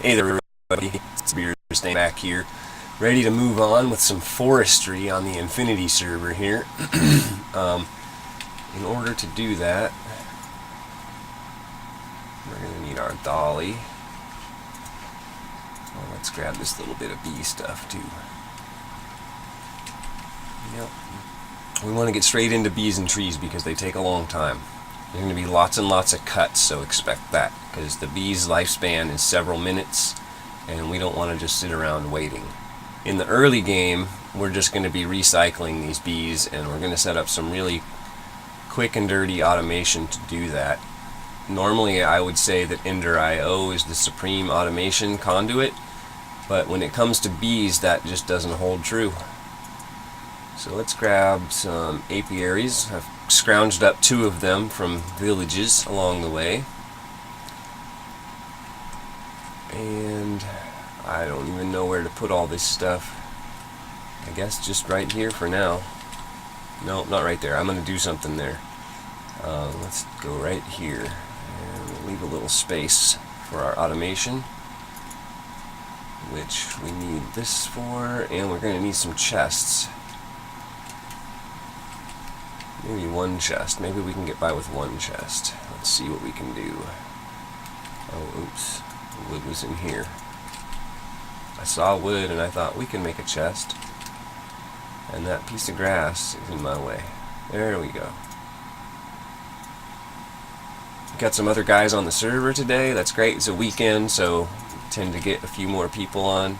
Hey there everybody, it's Beer staying back here, ready to move on with some forestry on the Infinity server here. In order to do that, we're going to need our dolly. Well, let's grab this little bit of bee stuff too. Yep. We want to get straight into bees and trees because they take a long time. There's going to be lots and lots of cuts, so expect that, because the bee's lifespan is several minutes and we don't want to just sit around waiting. In the early game, we're just going to be recycling these bees, and we're going to set up some really quick and dirty automation to do that. Normally I would say that Ender.io is the supreme automation conduit, but when it comes to bees, that just doesn't hold true. So let's grab some apiaries. I've scrounged up 2 of them from villages along the way. And I don't even know where to put all this stuff. I guess just right here for now. No, not right there. I'm going to do something there. Let's go right here. And we'll leave a little space for our automation, which we need this for, and we're going to need some chests. Maybe 1 chest. Maybe we can get by with 1 chest. Let's see what we can do. Oh, oops. The wood was in here. I saw wood and I thought we can make a chest. And that piece of grass is in my way. There we go. Got some other guys on the server today. That's great. It's a weekend, so tend to get a few more people on.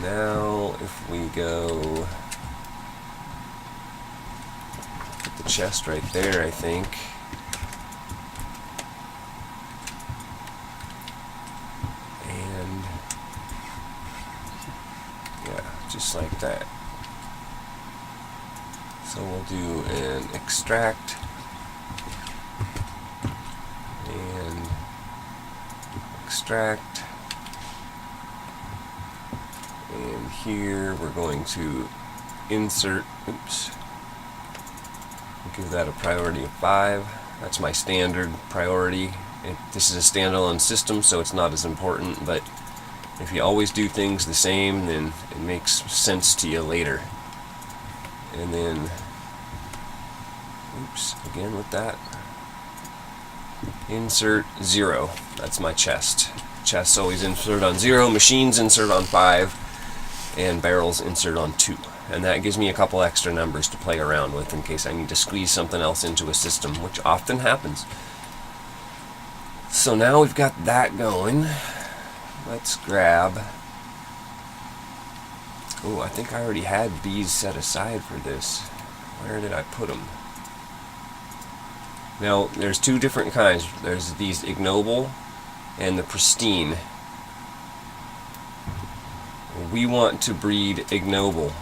Now, if we go... the chest right there, I think. And yeah, just like that. So we'll do an extract and extract, and here we're going to insert, oops, give that a priority of 5. That's my standard priority. This is a standalone system, so it's not as important, but if you always do things the same, then it makes sense to you later. And then, oops, again with that, insert 0. That's my chest. Chests always insert on 0, machines insert on 5, and barrels insert on 2. And that gives me a couple extra numbers to play around with in case I need to squeeze something else into a system, which often happens. So now we've got that going. Let's grab... oh, I think I already had bees set aside for this. Where did I put them? Now, there's 2 different kinds. There's these ignoble and the pristine. We want to breed ignoble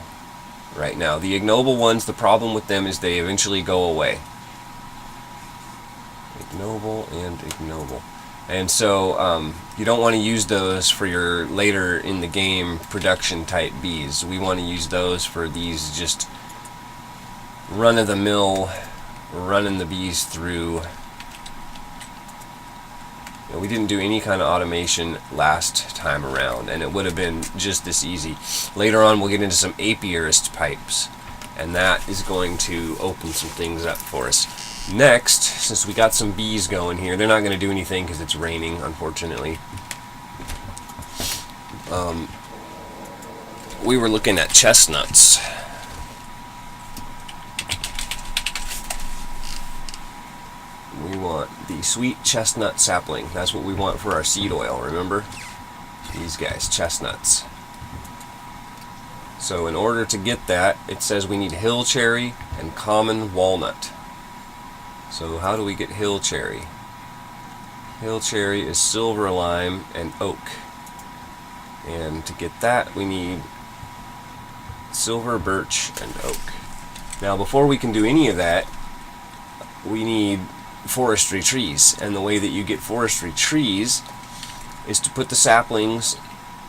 right now. The ignoble ones, the problem with them is they eventually go away. Ignoble and ignoble. And so you don't want to use those for your later in the game production type bees. We want to use those for these just run-of-the-mill, running the bees through. You know, we didn't do any kind of automation last time around, and it would have been just this easy. Later on we'll get into some apiarist pipes, and that is going to open some things up for us. Next, since we got some bees going here, they're not going to do anything because it's raining, unfortunately. We were looking at chestnuts. We want the sweet chestnut sapling. That's what we want for our seed oil, remember? These guys, chestnuts. So in order to get that, it says we need hill cherry and common walnut. So how do we get hill cherry? Hill cherry is silver lime and oak. And to get that, we need silver birch and oak. Now before we can do any of that, we need forestry trees, and the way that you get forestry trees is to put the saplings,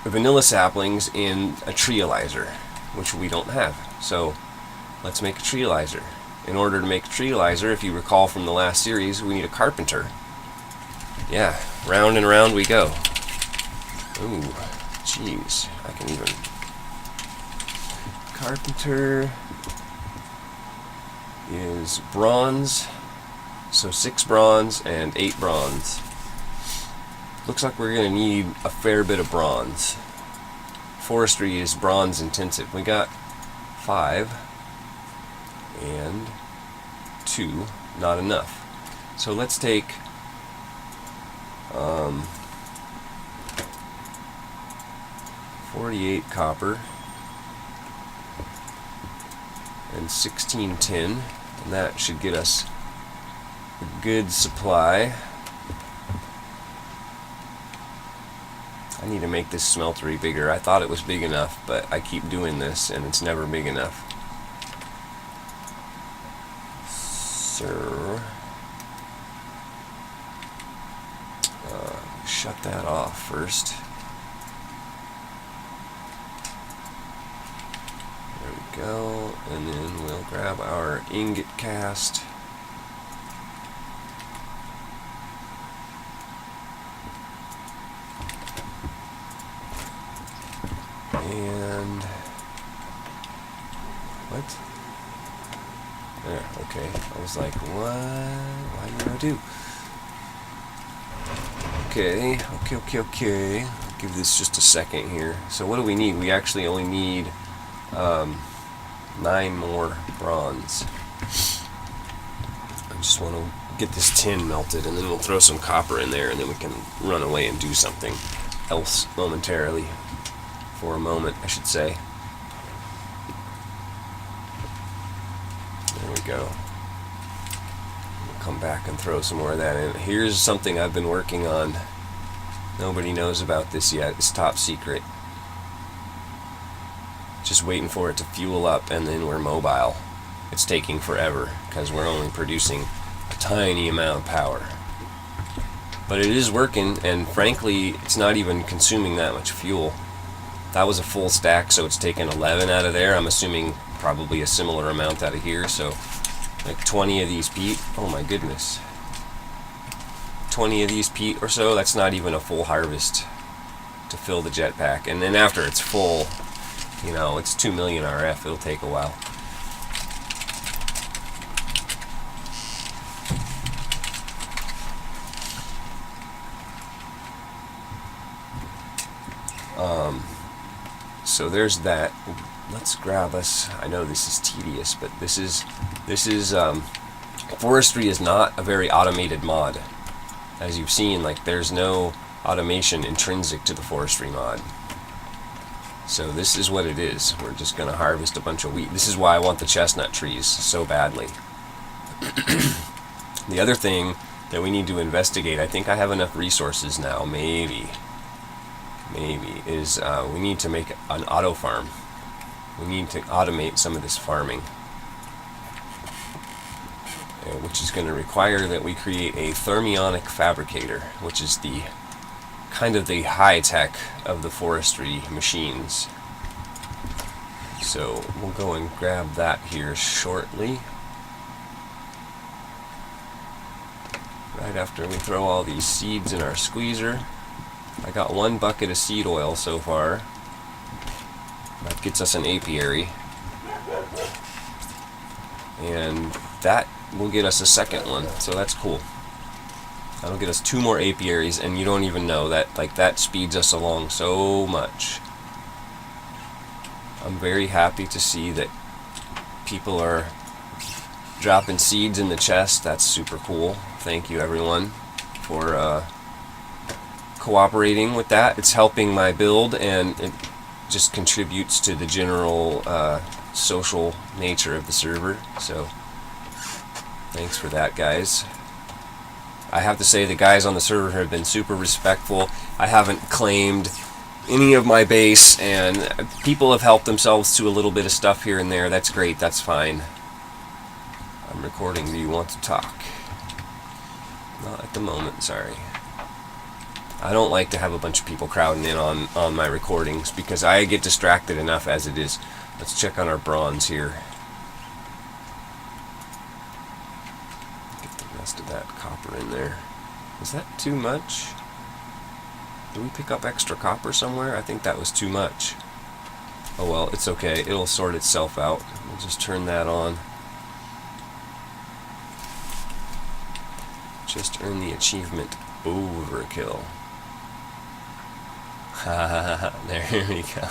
the vanilla saplings, in a treealizer, which we don't have. So let's make a treealizer. In order to make a treealizer, if you recall from the last series, we need a carpenter. Yeah, round and round we go. Ooh, jeez, I can even... Carpenter is bronze, so 6 bronze and 8 bronze. Looks like we're going to need a fair bit of bronze. Forestry is bronze intensive. We got 5 and 2, not enough. So let's take 48 copper and 16 tin, and that should get us a good supply. I need to make this smeltery bigger. I thought it was big enough, but I keep doing this and it's never big enough. So shut that off first. There we go, and then we'll grab our ingot cast. And what? There, okay. I was like, what? Why did I do? Okay. I'll give this just a second here. So what do we need? We actually only need 9 more bronze. I just want to get this tin melted, and then we'll throw some copper in there, and then we can run away and do something else momentarily. For a moment, I should say. There we go. We'll come back and throw some more of that in. Here's something I've been working on. Nobody knows about this yet. It's top secret. Just waiting for it to fuel up, and then we're mobile. It's taking forever because we're only producing a tiny amount of power. But it is working, and frankly, it's not even consuming that much fuel. That was a full stack, so it's taken 11 out of there. I'm assuming probably a similar amount out of here, so like 20 of these peat. Oh my goodness. 20 of these peat or so, that's not even a full harvest to fill the jetpack. And then after it's full, you know, it's 2 million RF. It'll take a while. So there's that. Let's grab us. I know this is tedious, but this is Forestry is not a very automated mod. As you've seen, like there's no automation intrinsic to the Forestry mod. So this is what it is. We're just going to harvest a bunch of wheat. This is why I want the chestnut trees so badly. The other thing that we need to investigate, I think I have enough resources now, maybe, is we need to make an auto farm. We need to automate some of this farming, which is going to require that we create a thermionic fabricator, which is the kind of the high tech of the forestry machines. So we'll go and grab that here shortly, right after we throw all these seeds in our squeezer. I got 1 bucket of seed oil so far. That gets us an apiary, and that will get us a second one, so that's cool. That'll get us 2 more apiaries, and you don't even know that, like, that speeds us along so much. I'm very happy to see that people are dropping seeds in the chest. That's super cool. Thank you everyone for cooperating with that. It's helping my build, and it just contributes to the general social nature of the server. So thanks for that, guys. I have to say the guys on the server have been super respectful. I haven't claimed any of my base, and people have helped themselves to a little bit of stuff here and there. That's great. That's fine. I'm recording. Do you want to talk? Not at the moment, sorry. I don't like to have a bunch of people crowding in on my recordings because I get distracted enough as it is. Let's check on our bronze here. Get the rest of that copper in there. Is that too much? Did we pick up extra copper somewhere? I think that was too much. Oh well, it's okay. It'll sort itself out. We'll just turn that on. Just earn the achievement overkill. There we go.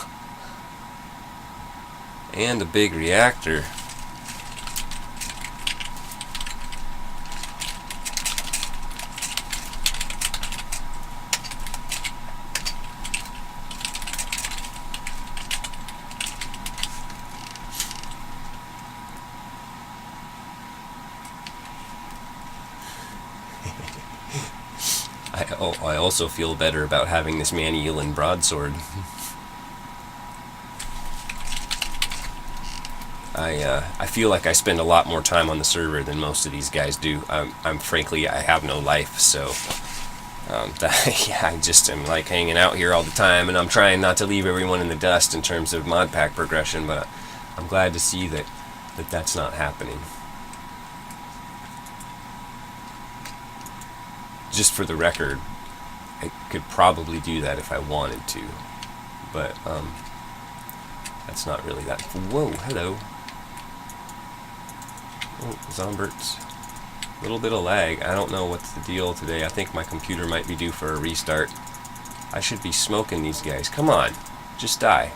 And a big reactor. I also feel better about having this Manuelan broadsword. I feel like I spend a lot more time on the server than most of these guys do. I'm frankly, I have no life, so yeah, I just am like hanging out here all the time, and I'm trying not to leave everyone in the dust in terms of mod pack progression, but I'm glad to see that that's not happening. Just for the record, I could probably do that if I wanted to, but that's not really that. Whoa, hello. Oh, Zomberts. A little bit of lag. I don't know what's the deal today. I think my computer might be due for a restart. I should be smoking these guys. Come on, just die.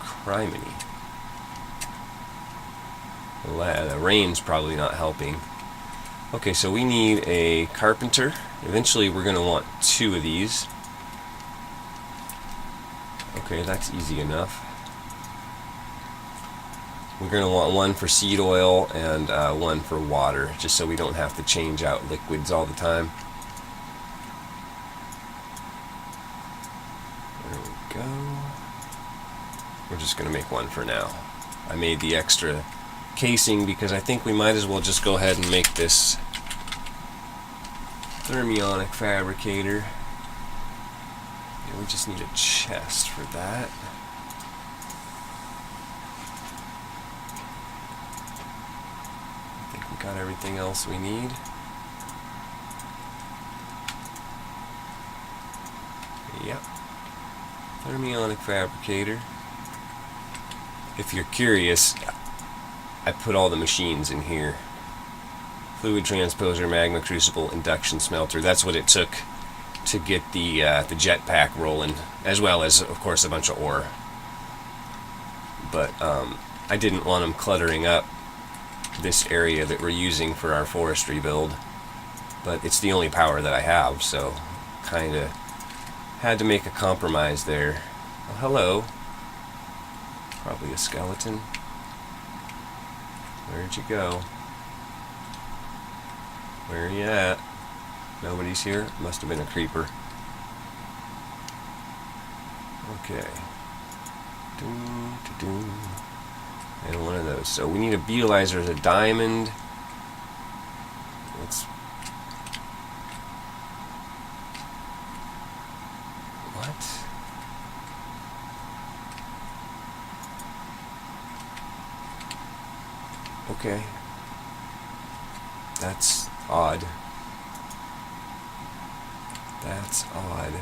Criminy. The rain's probably not helping. Okay, so we need a carpenter. Eventually we're going to want 2 of these. Okay, that's easy enough. We're going to want 1 for seed oil and 1 for water, just so we don't have to change out liquids all the time. There we go. We're just going to make 1 for now. I made the extra casing because I think we might as well just go ahead and make this thermionic fabricator. Yeah, we just need a chest for that. I think we got everything else we need. Yep. Thermionic fabricator. If you're curious, I put all the machines in here. Fluid transposer, magma crucible, induction smelter. That's what it took to get the jetpack rolling, as well as, of course, a bunch of ore. But I didn't want them cluttering up this area that we're using for our forestry build. But it's the only power that I have, so kind of had to make a compromise there. Oh, hello. Probably a skeleton. Where'd you go? Where are you at? Nobody's here? Must have been a creeper. Okay. And 1 of those. So we need a beetleizer as a diamond. Let's... What? Okay. That's odd. That's odd.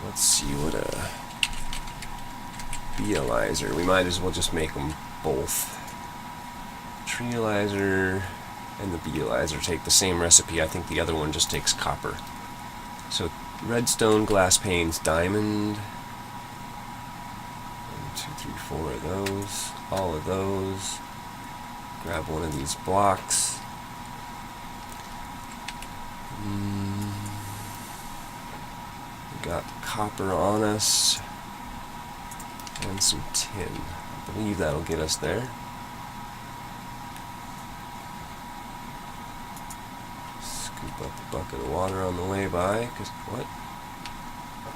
Let's see what a beetleizer. We might as well just make them both. Treelizer and the beetleizer take the same recipe. I think the other one just takes copper. So redstone, glass panes, diamond. 1, 2, 3, 4 of those. All of those. Grab 1 of these blocks. We got copper on us. And some tin. I believe that'll get us there. Scoop up a bucket of water on the way by. What?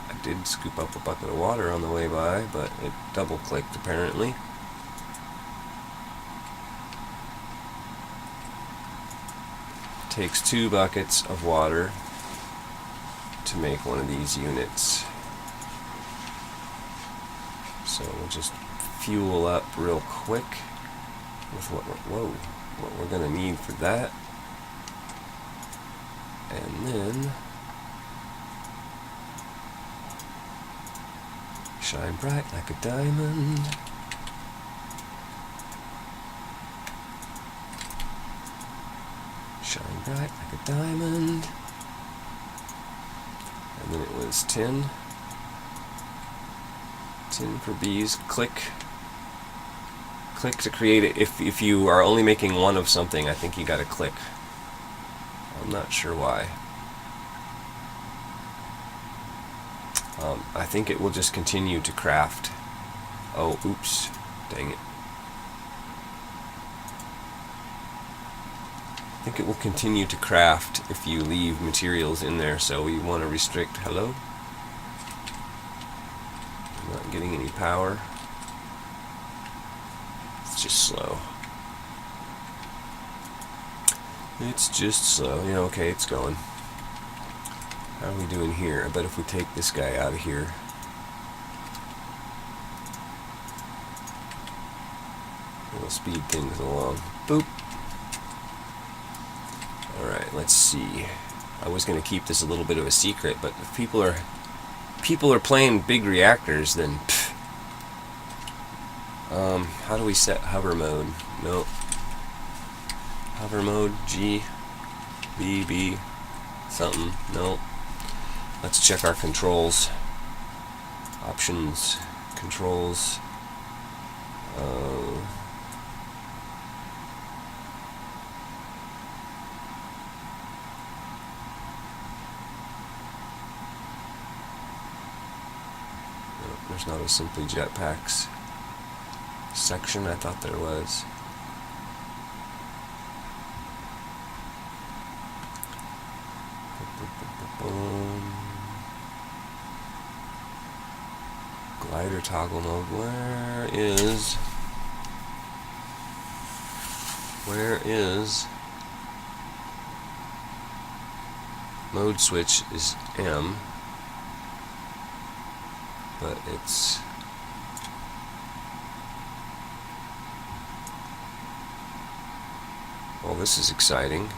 I did scoop up a bucket of water on the way by, but it double-clicked apparently. Takes 2 buckets of water to make 1 of these units. So we'll just fuel up real quick with what we're going to need for that. and then shine bright like a diamond. Shine bright like a diamond. And then it was 10. 10 for bees. Click. Click to create it. If you are only making one of something, I think you gotta click. I'm not sure why. I think it will just continue to craft. Oh, oops. Dang it. I think it will continue to craft if you leave materials in there, so we want to restrict. Hello? I'm not getting any power. It's just slow. It's just slow. Yeah, okay, it's going. How are we doing here? I bet if we take this guy out of here, it'll speed things along. Boop. Alright, let's see. I was going to keep this a little bit of a secret, but if people are playing big reactors, then pff. How do we set hover mode? No. Hover mode, G, B, B, something. No. Let's check our controls. Options, controls. There's not a simply jetpacks section. I thought there was. Glider toggle mode. Where is mode switch is M, but it's well, this is exciting.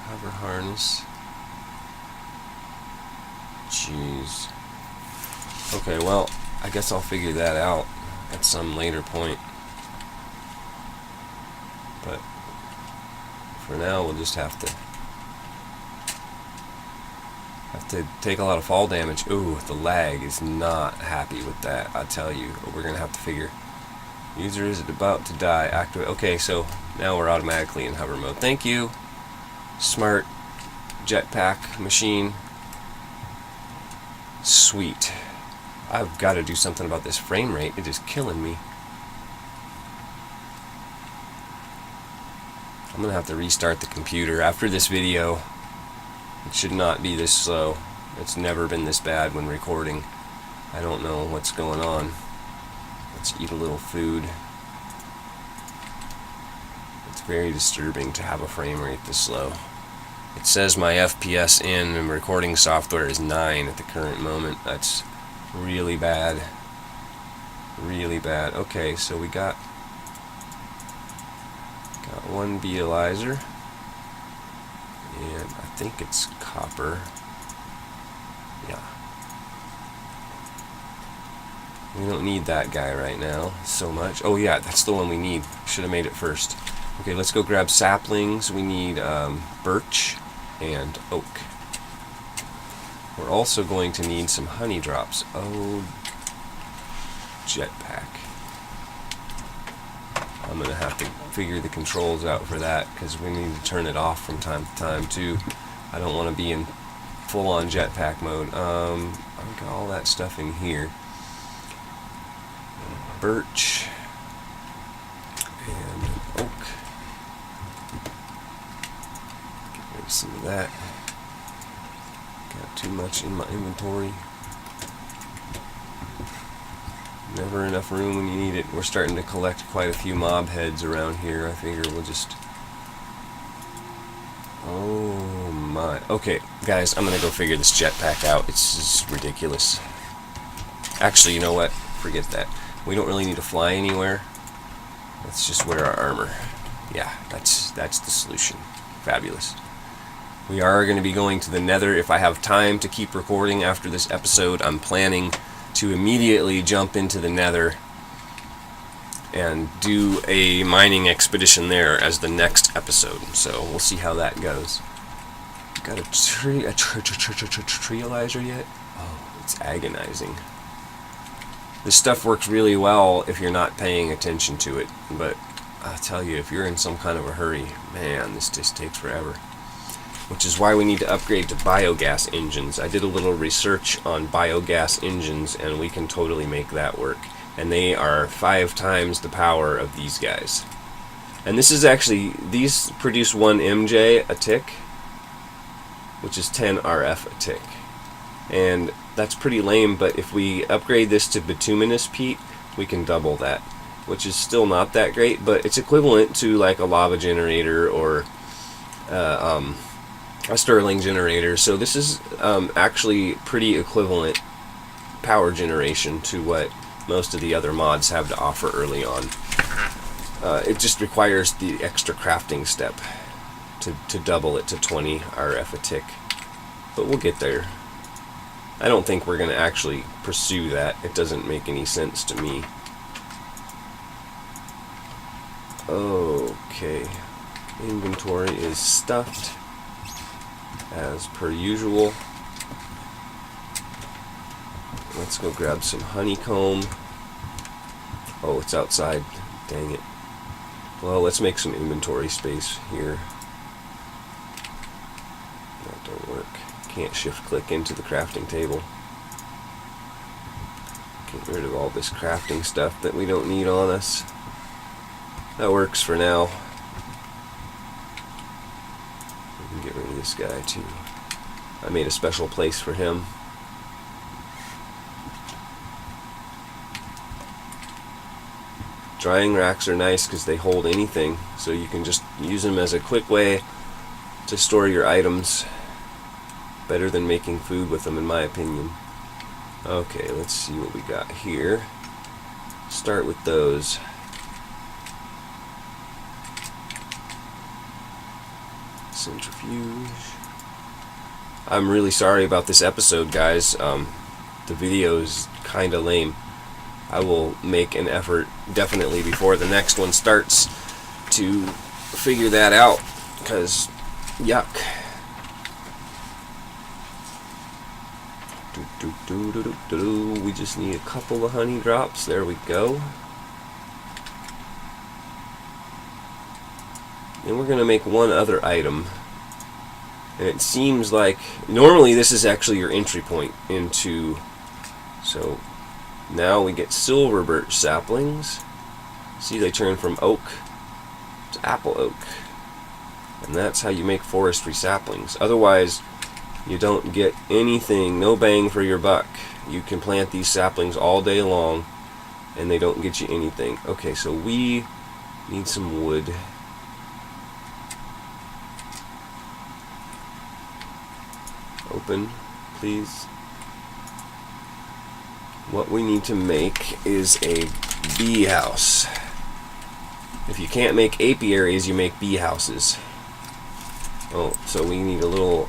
Hover harness. Jeez. Okay, well, I guess I'll figure that out at some later point. But for now, we'll just have to take a lot of fall damage. Ooh, the lag is not happy with that, I tell you. We're gonna have to figure. User is about to die. Activate. Okay, so now we're automatically in hover mode. Thank you, smart jetpack machine. Sweet. I've got to do something about this frame rate. It is killing me. I'm gonna have to restart the computer after this video. It should not be this slow. It's never been this bad when recording. I don't know what's going on. Let's eat a little food. It's very disturbing to have a frame rate this slow. It says my FPS in recording software is 9 at the current moment. That's really bad. Really bad. Okay, so we got one Bealizer. And I think it's copper. Yeah. We don't need that guy right now so much. Oh yeah, that's the one we need. Should have made it first. Okay, let's go grab saplings. We need birch and oak. We're also going to need some honey drops. Oh, jetpack. I'm going to have to figure the controls out for that because we need to turn it off from time to time too. I don't want to be in full-on jetpack mode. I've got all that stuff in here. Birch and oak. Get rid of some of that. Got too much in my inventory. Never enough room when you need it. We're starting to collect quite a few mob heads around here. I figure we'll just... Oh my. Okay, guys, I'm gonna go figure this jetpack out. It's just ridiculous. Actually, you know what? Forget that. We don't really need to fly anywhere. Let's just wear our armor. Yeah, that's the solution. Fabulous. We are going to be going to the Nether. If I have time to keep recording after this episode, I'm planning to immediately jump into the Nether and do a mining expedition there as the next episode. So we'll see how that goes. Got a treealizer yet? Oh, it's agonizing. This stuff works really well if you're not paying attention to it, but I'll tell you, if you're in some kind of a hurry, man, this just takes forever. Which is why we need to upgrade to biogas engines. I did a little research on biogas engines, and we can totally make that work. And they are 5 times the power of these guys. And this is actually, these produce 1 MJ a tick, which is 10 RF a tick. And that's pretty lame, but if we upgrade this to bituminous peat, we can double that, which is still not that great, but it's equivalent to like a lava generator or a Stirling generator. So this is actually pretty equivalent power generation to what most of the other mods have to offer early on. It just requires the extra crafting step to double it to 20 RF a tick, but we'll get there. I don't think we're going to actually pursue that. It doesn't make any sense to me. Okay, inventory is stuffed as per usual. Let's go grab some honeycomb. Oh, it's outside. Dang it. Well, let's make some inventory space here. That don't work. Can't shift click into the crafting table. Get rid of all this crafting stuff that we don't need on us. That works for now. We can get rid of this guy too. I made a special place for him. Drying racks are nice because they hold anything, so you can just use them as a quick way to store your items. Better than making food with them, in my opinion. Okay, let's see what we got here. Start with those. Centrifuge. I'm really sorry about this episode, guys. The video is kind of lame. I will make an effort, definitely before the next one starts, to figure that out, because yuck. We just need a couple of honey drops. There we go. And we're going to make one other item. And it seems like normally this is actually your entry point into. So now we get silver birch saplings. See, they turn from oak to apple oak. And that's how you make forestry saplings. Otherwise, you don't get anything, no bang for your buck. You can plant these saplings all day long and they don't get you anything. Okay, so we need some wood. Open, please. What we need to make is a bee house. If you can't make apiaries, you make bee houses. Oh, so we need a little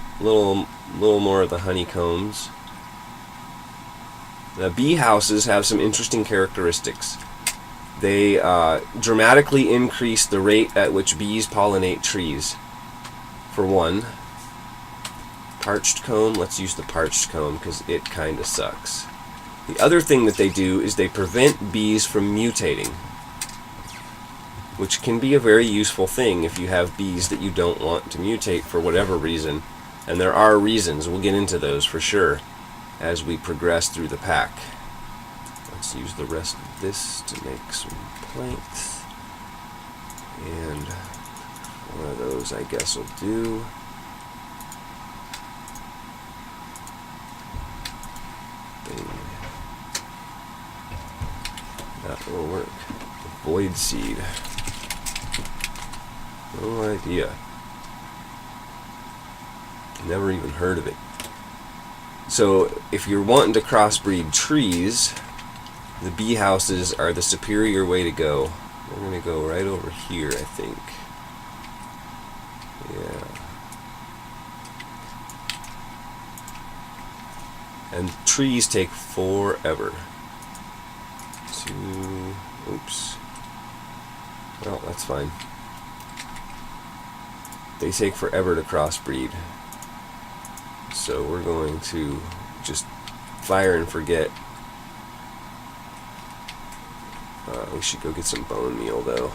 more of the honeycombs. The bee houses have some interesting characteristics. They dramatically increase the rate at which bees pollinate trees. For one, parched comb. Let's use the parched comb because it kind of sucks. The other thing that they do is they prevent bees from mutating, which can be a very useful thing if you have bees that you don't want to mutate for whatever reason. And there are reasons. We'll get into those for sure as we progress through the pack. Let's use the rest of this to make some planks. And one of those I guess will do. Bing. That will work. Void seed. No idea. Never even heard of it. So if you're wanting to crossbreed trees, the bee houses are the superior way to go. We're going to go right over here, I think. Yeah. trees take forever to... Oops. Well, that's fine. They take forever to crossbreed. So we're going to just fire and forget. We should go get some bone meal though.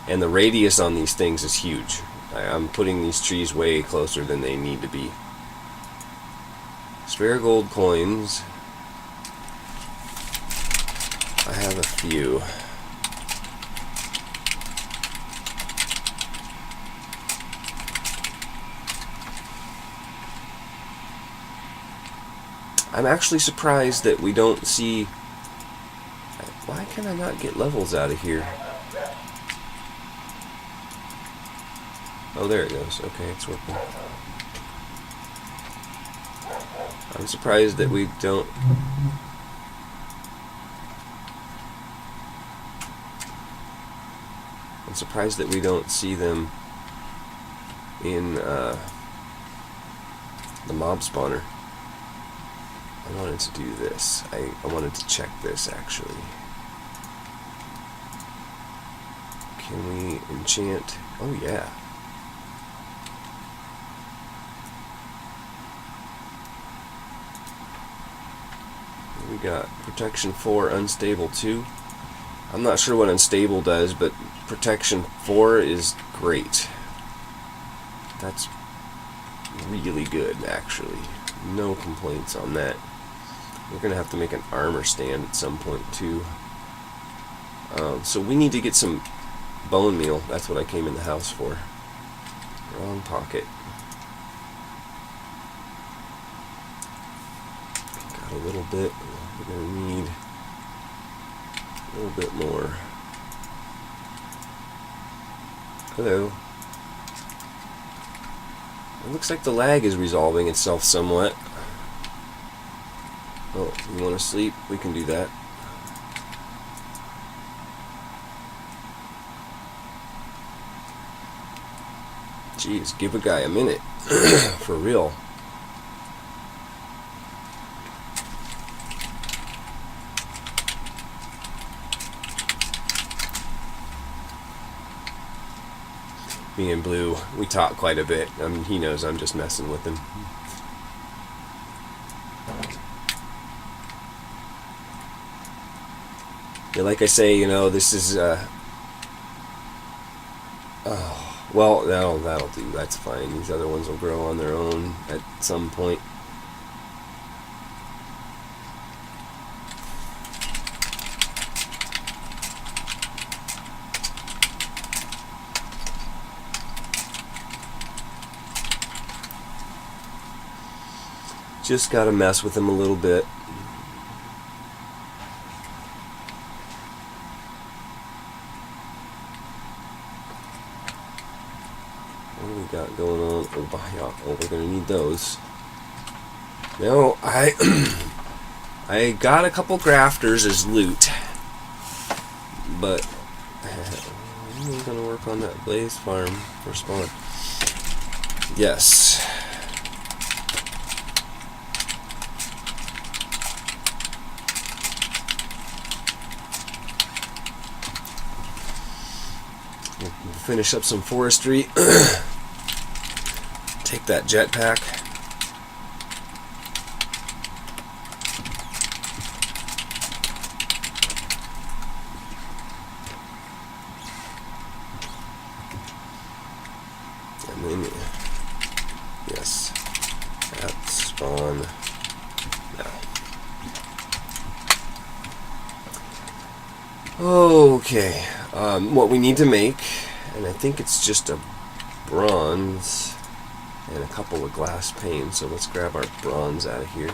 And the radius on these things is huge. I'm putting these trees way closer than they need to be. Spare gold coins. I have a few. I'm actually surprised that we don't see... Why can I not get levels out of here? Oh, there it goes. Okay, it's working. I'm surprised that we don't... I'm surprised that we don't see them in the mob spawner. I wanted to do this. I wanted to check this actually. Can we enchant? Oh yeah. We got protection 4, unstable 2. I'm not sure what unstable does, but protection 4 is great. That's really good actually. No complaints on that. We're gonna have to make an armor stand at some point too. So we need to get some bone meal. That's what I came in the house for. Wrong pocket. Got a little bit. We're gonna need a little bit more. Hello. It looks like the lag is resolving itself somewhat. Oh, you want to sleep? We can do that. Jeez, give a guy a minute. For real. Me and Blue, we talk quite a bit. I mean, he knows I'm just messing with him. Yeah, like I say, you know, this is oh, well, that'll do. That's fine. These other ones will grow on their own at some point. Just gotta mess with them a little bit. What do we got going on? Oh, we're gonna need those. No, I got a couple grafters as loot, but I'm gonna work on that blaze farm for spawn. Yes. We'll finish up some forestry. Take that jetpack. And then, yes, at spawn now. Okay, what we need to make, and I think it's just a bronze and a couple of glass panes, so let's grab our bronze out of here.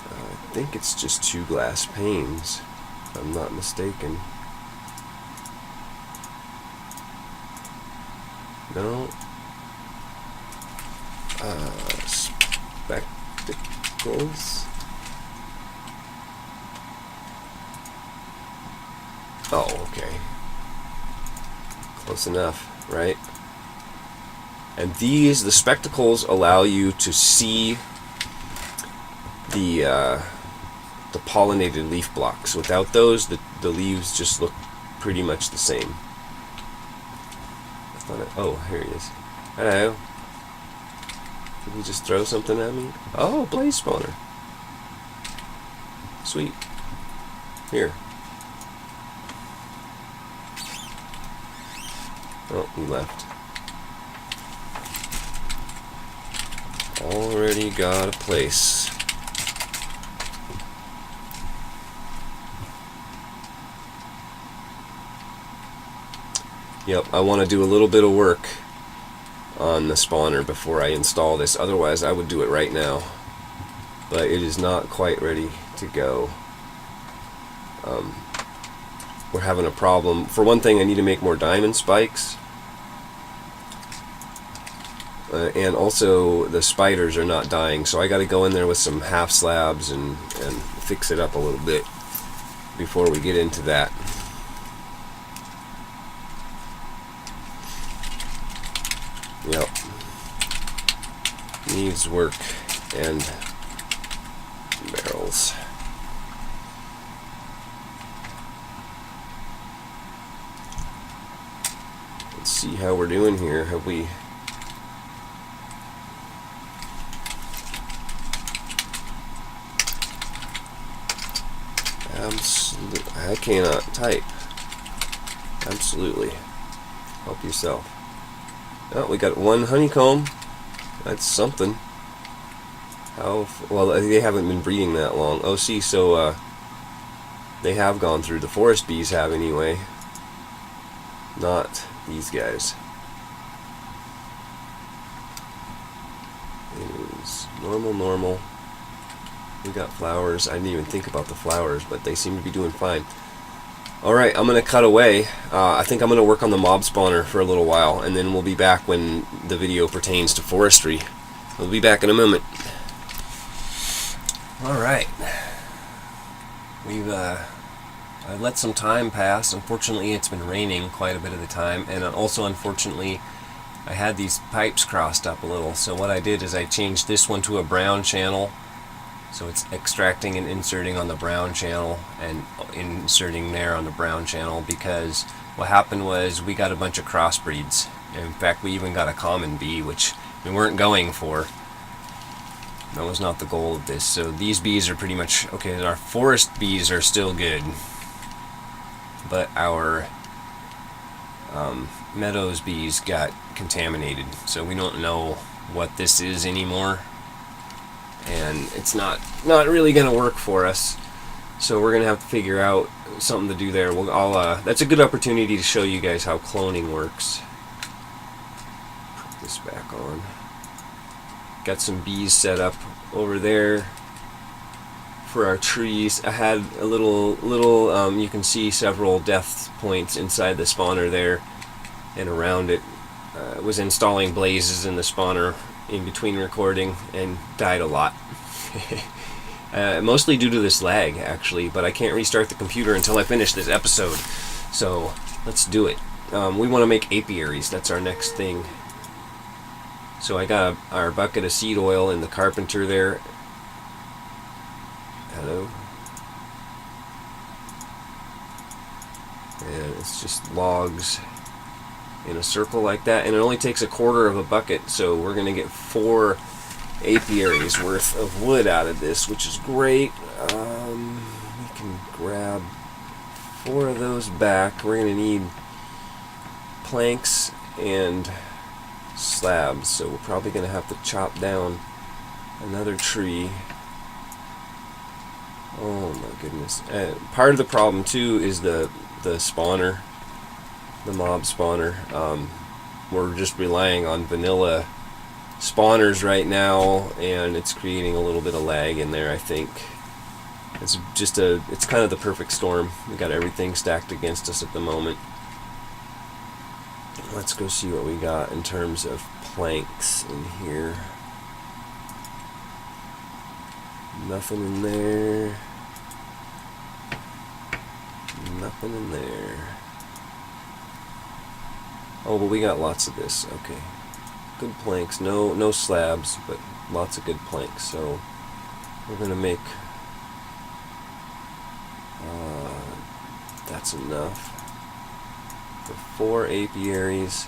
I think it's just 2 glass panes, if I'm not mistaken. No. Spectacles. Oh, okay. Close enough, right? And the spectacles allow you to see the pollinated leaf blocks. Without those, the leaves just look pretty much the same. Oh, here he is. Hello. Did he just throw something at me? Oh, blaze spawner. Sweet. Here. Oh, he left. Already got a place. Yep, I want to do a little bit of work on the spawner before I install this. Otherwise, I would do it right now. But it is not quite ready to go. We're having a problem. For one thing, I need to make more diamond spikes. And also, the spiders are not dying, so I got to go in there with some half slabs and fix it up a little bit before we get into that. Yep. Needs work and barrels. Let's see how we're doing here. Have we... I cannot type. Absolutely. Help yourself. Oh, we got one honeycomb. That's something. How well, they haven't been breeding that long. Oh, see, so they have gone through. The forest bees have anyway. Not these guys. Anyways, normal. We got flowers. I didn't even think about the flowers, but they seem to be doing fine. Alright, I'm going to cut away. I think I'm going to work on the mob spawner for a little while, and then we'll be back when the video pertains to forestry. We'll be back in a moment. Alright. I've let some time pass. Unfortunately, it's been raining quite a bit of the time, and also, unfortunately, I had these pipes crossed up a little. So what I did is I changed this one to a brown channel. So it's extracting and inserting on the brown channel and inserting there on the brown channel, because what happened was we got a bunch of crossbreeds. In fact, we even got a common bee, which we weren't going for. That was not the goal of this. So these bees are pretty much okay. Our forest bees are still good, but our meadows bees got contaminated. So we don't know what this is anymore. And it's not really going to work for us, so we're going to have to figure out something to do there. That's a good opportunity to show you guys how cloning works. Put this back on. Got some bees set up over there for our trees. I had a little you can see several death points inside the spawner there and around it. Was installing blazes in the spawner in between recording and died a lot. Mostly due to this lag, actually, but I can't restart the computer until I finish this episode. So let's do it. We want to make apiaries. That's our next thing. So I got our bucket of seed oil in the carpenter there. Hello. And it's just logs in a circle like that, and it only takes a quarter of a bucket, so we're going to get 4 apiaries worth of wood out of this, which is great. We can grab 4 of those back. We're going to need planks and slabs, so we're probably going to have to chop down another tree. Oh my goodness. Part of the problem too is the spawner, the mob spawner. We're just relying on vanilla spawners right now, and it's creating a little bit of lag in there. I think it's kind of the perfect storm. We got everything stacked against us at the moment. Let's go see what we got in terms of planks in here. Nothing in there. Nothing in there. Oh, but we got lots of this. Okay. Good planks. No slabs, but lots of good planks. So we're going to make... that's enough for 4 apiaries.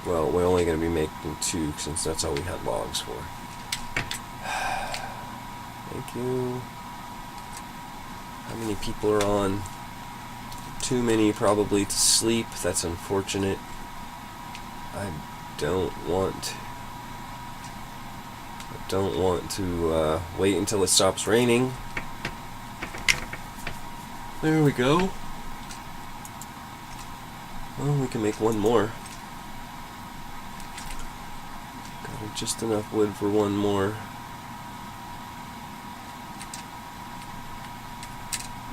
Well, we're only going to be making 2 since that's all we had logs for. Thank you. How many people are on? Too many probably to sleep. That's unfortunate. I don't want to wait until it stops raining. There we go. Well, we can make one more. Got just enough wood for one more.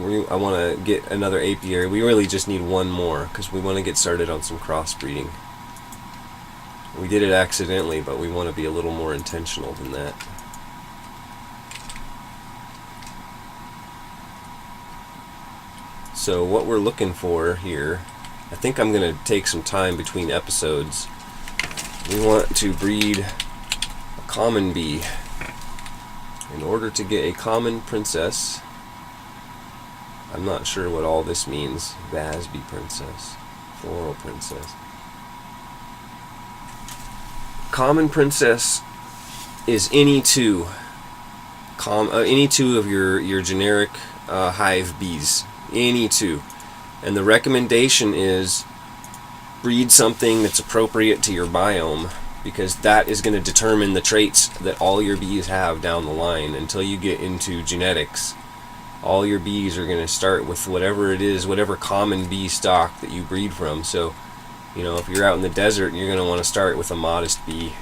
I want to get another apiary. We really just need one more because we want to get started on some crossbreeding. We did it accidentally, but we want to be a little more intentional than that. So what we're looking for here, I think I'm going to take some time between episodes. We want to breed a common bee. In order to get a common princess, I'm not sure what all this means. Vasby princess, floral princess. Common princess is any two of your generic hive bees. Any two. And the recommendation is breed something that's appropriate to your biome, because that is going to determine the traits that all your bees have down the line. Until you get into genetics, all your bees are going to start with whatever it is, whatever common bee stock that you breed from. So, you know, if you're out in the desert, you're going to want to start with a modest bee.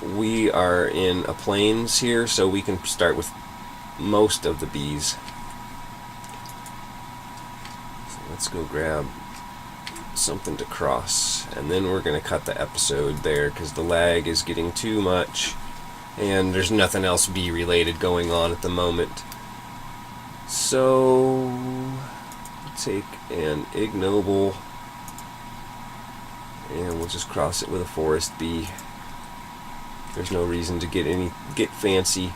We are in a plains here, so we can start with most of the bees. So let's go grab something to cross, and then we're going to cut the episode there because the lag is getting too much and there's nothing else bee related going on at the moment. So take an ignoble and we'll just cross it with a forest bee. There's no reason to get fancy.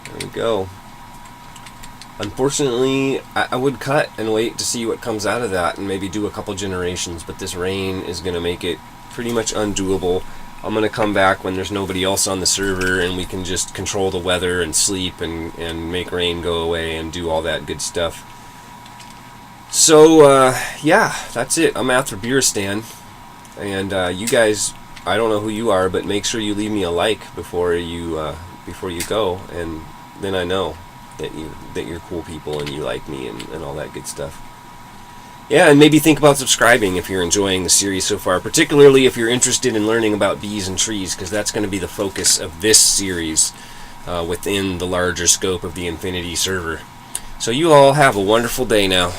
There we go. Unfortunately, I would cut and wait to see what comes out of that and maybe do a couple generations, but this rain is going to make it pretty much undoable. I'm going to come back when there's nobody else on the server and we can just control the weather and sleep and make rain go away and do all that good stuff. So, yeah, that's it. I'm after Beeristan. And you guys, I don't know who you are, but make sure you leave me a like before you go, and then I know that you're cool people and you like me and all that good stuff. Yeah, and maybe think about subscribing if you're enjoying the series so far, particularly if you're interested in learning about bees and trees, because that's going to be the focus of this series within the larger scope of the Infinity server. So you all have a wonderful day now.